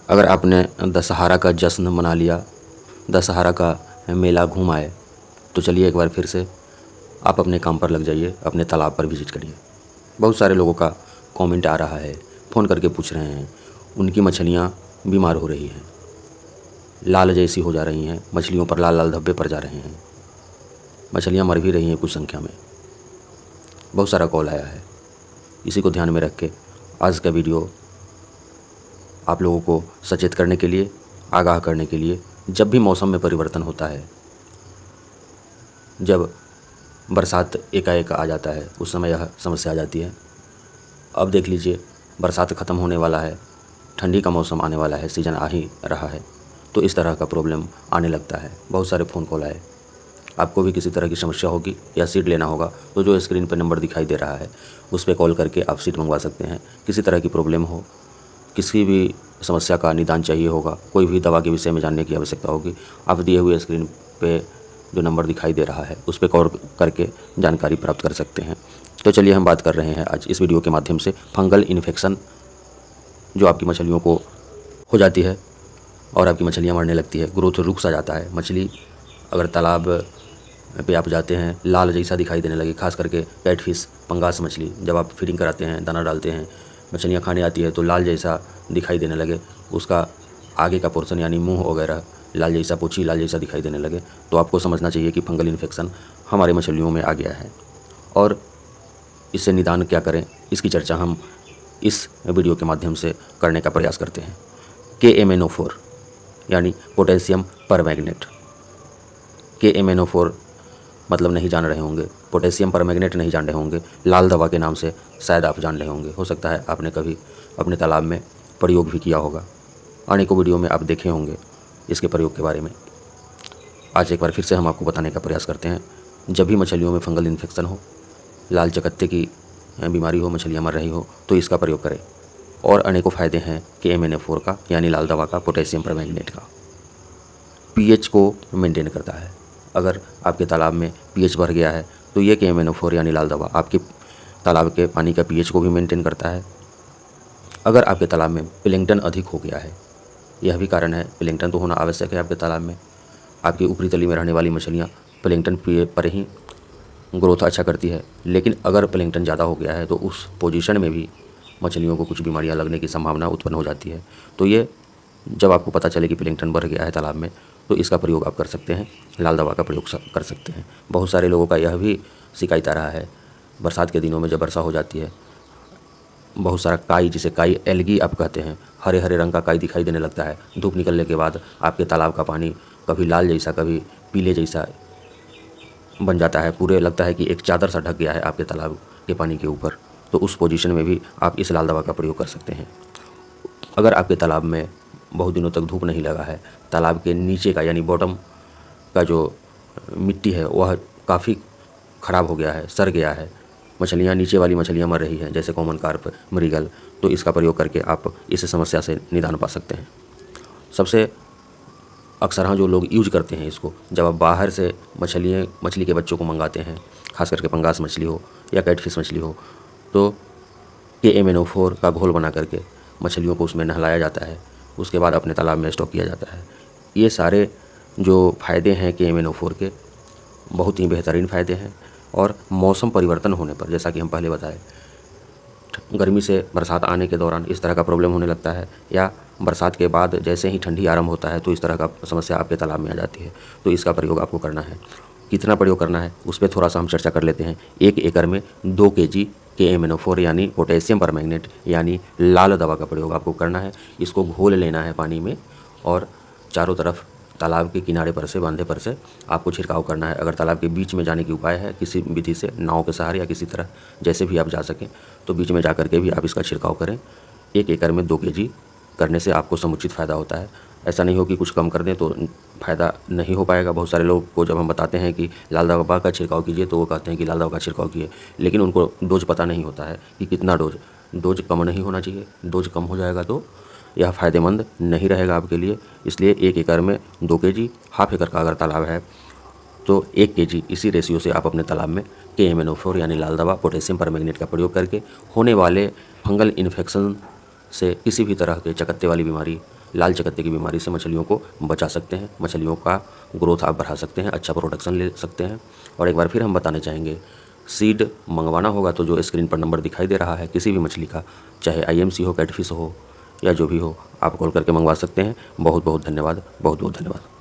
अगर आपने दशहरा का जश्न मना लिया, दशहरा का मेला घूम आए, तो चलिए एक बार फिर से आप अपने काम पर लग जाइए, अपने तालाब पर विज़िट करिए। बहुत सारे लोगों का कमेंट आ रहा है, फ़ोन करके पूछ रहे हैं, उनकी मछलियाँ बीमार हो रही हैं, लाल जैसी हो जा रही हैं, मछलियों पर लाल लाल धब्बे पड़ जा रहे हैं, मछलियाँ मर भी रही हैं कुछ संख्या में। बहुत सारा कॉल आया है। इसी को ध्यान में रख के आज का वीडियो आप लोगों को सचेत करने के लिए, आगाह करने के लिए, जब भी मौसम में परिवर्तन होता है, जब बरसात एकाएक आ जाता है, उस समय यह समस्या आ जाती है। अब देख लीजिए, बरसात ख़त्म होने वाला है, ठंडी का मौसम आने वाला है, सीज़न आ ही रहा है, तो इस तरह का प्रॉब्लम आने लगता है। बहुत सारे फ़ोन कॉल आए। आपको भी किसी तरह की समस्या होगी या सीट लेना होगा, तो जो स्क्रीन पर नंबर दिखाई दे रहा है उस पर कॉल करके आप सीट मंगवा सकते हैं। किसी तरह की प्रॉब्लम हो, किसी भी समस्या का निदान चाहिए होगा, कोई भी दवा के विषय में जानने की आवश्यकता होगी, आप दिए हुए स्क्रीन पे जो नंबर दिखाई दे रहा है उस पर कॉल करके जानकारी प्राप्त कर सकते हैं। तो चलिए हम बात कर रहे हैं आज इस वीडियो के माध्यम से फंगल इन्फेक्शन जो आपकी मछलियों को हो जाती है और आपकी मछलियाँ मरने लगती है, ग्रोथ रुक सा जाता है। मछली अगर तालाब पे आप जाते हैं, लाल जैसा दिखाई देने लगे, खास करके कैटफिश, पंगास मछली, जब आप फीडिंग कराते हैं, दाना डालते हैं, मछलियाँ खाने आती है तो लाल जैसा दिखाई देने लगे, उसका आगे का पोर्शन यानी मुंह वगैरह लाल जैसा, पूंछी लाल जैसा दिखाई देने लगे, तो आपको समझना चाहिए कि फंगल इन्फेक्शन हमारे मछलियों में आ गया है। और इससे निदान क्या करें, इसकी चर्चा हम इस वीडियो के माध्यम से करने का प्रयास करते हैं। KMNO4 यानी पोटेशियम परमैंगनेट। KMNO4 मतलब नहीं जान रहे होंगे, पोटेशियम परमैंगनेट नहीं जान रहे होंगे, लाल दवा के नाम से शायद आप जान रहे होंगे। हो सकता है आपने कभी अपने तालाब में प्रयोग भी किया होगा, अनेकों वीडियो में आप देखे होंगे इसके प्रयोग के बारे में। आज एक बार फिर से हम आपको बताने का प्रयास करते हैं। जब भी मछलियों में फंगल इन्फेक्शन हो, लाल चकत्ते की बीमारी हो, मछलियाँ मर रही हो, तो इसका प्रयोग करें। और अनेकों फ़ायदे हैं KMNO4 का यानी लाल दवा का, पोटेशियम परमैंगनेट का। pH को मेंटेन करता है। अगर आपके तालाब में pH बढ़ गया है तो ये KMNO4 यानी लाल दवा आपके तालाब के पानी का pH को भी मेंटेन करता है। अगर आपके तालाब में प्लैंकटन अधिक हो गया है, यह भी कारण है, प्लैंकटन तो होना आवश्यक है आपके तालाब में। आपकी ऊपरी तली में रहने वाली मछलियाँ प्लैंकटन पर ही ग्रोथ अच्छा करती है, लेकिन अगर प्लैंकटन ज़्यादा हो गया है तो उस पोजीशन में भी मछलियों को कुछ बीमारियां लगने की संभावना उत्पन्न हो जाती है। तो ये जब आपको पता चले कि प्लैंकटन बढ़ गया है तालाब में, तो इसका प्रयोग आप कर सकते हैं, लाल दवा का प्रयोग कर सकते हैं। बहुत सारे लोगों का यह भी शिकायत आ रहा है, बरसात के दिनों में जब वर्षा हो जाती है, बहुत सारा काई, जिसे काई एल्गी आप कहते हैं, हरे हरे रंग का काई दिखाई देने लगता है। धूप निकलने के बाद आपके तालाब का पानी कभी लाल जैसा, कभी पीले जैसा बन जाता है, पूरे लगता है कि एक चादर सा ढक गया है आपके तालाब के पानी के ऊपर। तो उस पोजीशन में भी आप इस लाल दवा का प्रयोग कर सकते हैं। अगर आपके तालाब में बहुत दिनों तक धूप नहीं लगा है, तालाब के नीचे का यानी बॉटम का जो मिट्टी है वह काफ़ी ख़राब हो गया है, सड़ गया है, मछलियाँ, नीचे वाली मछलियाँ मर रही हैं, जैसे कॉमन कार्प, मृगल, तो इसका प्रयोग करके आप इस समस्या से निदान पा सकते हैं। सबसे अक्सर हाँ जो लोग यूज करते हैं इसको, जब आप बाहर से मछली के बच्चों को मंगाते हैं, खास करके पंगास मछली हो या कैटफिश मछली हो, तो KMNO4 का घोल बना करके मछलियों को उसमें नहलाया जाता है, उसके बाद अपने तालाब में स्टॉक किया जाता है। ये सारे जो फ़ायदे हैं KMNO4 के, बहुत ही बेहतरीन फ़ायदे हैं। और मौसम परिवर्तन होने पर, जैसा कि हम पहले बताए, गर्मी से बरसात आने के दौरान इस तरह का प्रॉब्लम होने लगता है, या बरसात के बाद जैसे ही ठंडी आरंभ होता है तो इस तरह का समस्या आपके तालाब में आ जाती है। तो इसका प्रयोग आपको करना है। कितना प्रयोग करना है उस पर थोड़ा सा हम चर्चा कर लेते हैं। 1 एकड़ में 2 kg KMNO4 यानी पोटेशियम परमैंगनेट यानी लाल दवा का प्रयोग आपको करना है। इसको घोल लेना है पानी में और चारों तरफ तालाब के किनारे पर से, बांधे पर से आपको छिड़काव करना है। अगर तालाब के बीच में जाने की उपाय है, किसी विधि से, नाव के सहारे या किसी तरह जैसे भी आप जा सकें, तो बीच में जा कर के भी आप इसका छिड़काव करें। 1 एकड़ में 2 kg करने से आपको समुचित फ़ायदा होता है। ऐसा नहीं हो कि कुछ कम कर दें तो फ़ायदा नहीं हो पाएगा। बहुत सारे लोग को जब हम बताते हैं कि लाल दवा का छिड़काव कीजिए तो वो कहते हैं कि लाल दवा का छिड़काव कीजिए, लेकिन उनको डोज पता नहीं होता है कि कितना डोज कम नहीं होना चाहिए। डोज कम हो जाएगा तो यह फ़ायदेमंद नहीं रहेगा आपके लिए। इसलिए 1 एकड़ में 2 kg, हाफ एकड़ का अगर तालाब है तो 1 kg, इसी रेशियो से आप अपने तालाब में KMNO4 यानी लाल दवा, पोटेशियम परमैंगनेट का प्रयोग करके होने वाले फंगल इन्फेक्शन से, किसी भी तरह के चकत्ते वाली बीमारी, लाल चकत्ते की बीमारी से मछलियों को बचा सकते हैं, मछलियों का ग्रोथ आप बढ़ा सकते हैं, अच्छा प्रोडक्शन ले सकते हैं। और एक बार फिर हम बताने चाहेंगे, सीड मंगवाना होगा तो जो स्क्रीन पर नंबर दिखाई दे रहा है, किसी भी मछली का, चाहे IMC हो, कैटफिश हो या जो भी हो, आप कॉल करके मंगवा सकते हैं। बहुत बहुत धन्यवाद, बहुत बहुत धन्यवाद।